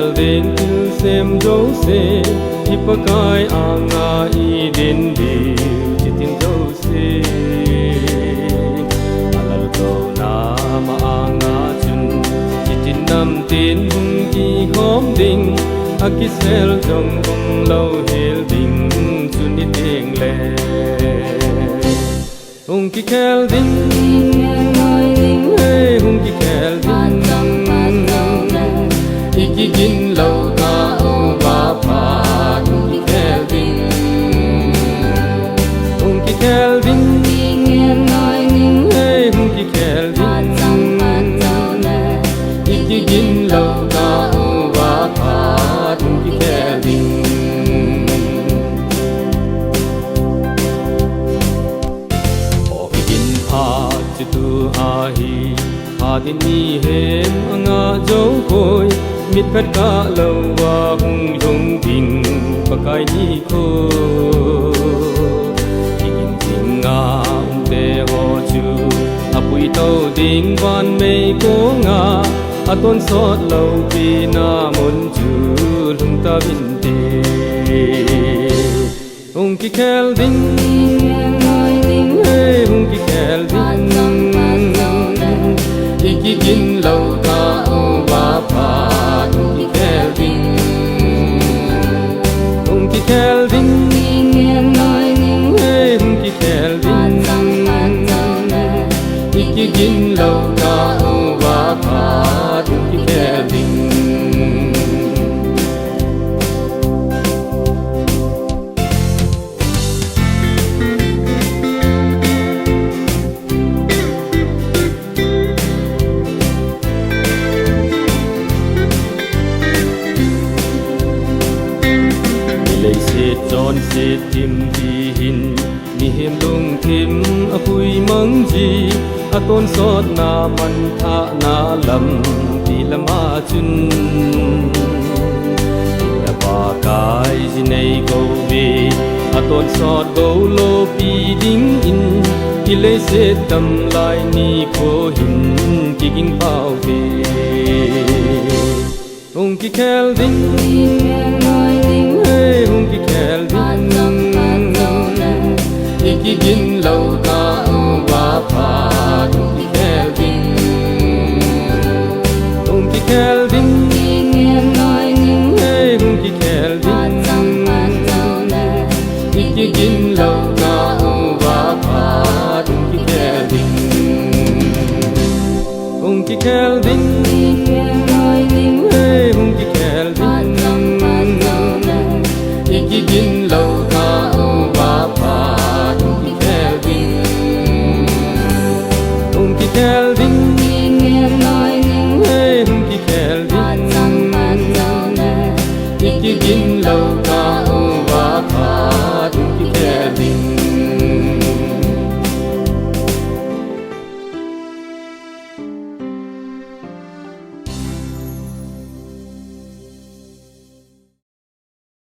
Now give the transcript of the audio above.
khel ding tu sem do se ipakai anga I din di chitin do se alal ko na ma anga chun chitin nam tin hung ki khom ding akisel jong hung lo hel ding chun ni ding le hung ki khel ding hey hung ki khel ding ikigin lâu ta ông ba pa hung ki khel ding hung ki khel ding hey hung ki khel ding ikigin lâu ta ông ba pa hung ki khel ding ikigin pa tu ahi adin ni hem anga jo koi mit phet ka lo wa hung jong ding pakai ni ko ikin singa te ho chu apui to ding van me ko nga aton sot lo pi na mon chu lung ta bin te hung ki khel ding hey hung ki khel ding ikigin lâu ta ông ba pa hung ki khel ding hung ki khel ding hey hung ki khel ding ikigin lâu ta ông ba pa hung ki khel ding John se tim di hin mi hem lung tim apui mang ji aton sot na man tha na lam ti lama chun la ba kai ji nei go vi aton sot go lo pi ding in ile se tam lai ni ko hin ki ging pau ve hung ki khel ding hey hung ki khel ding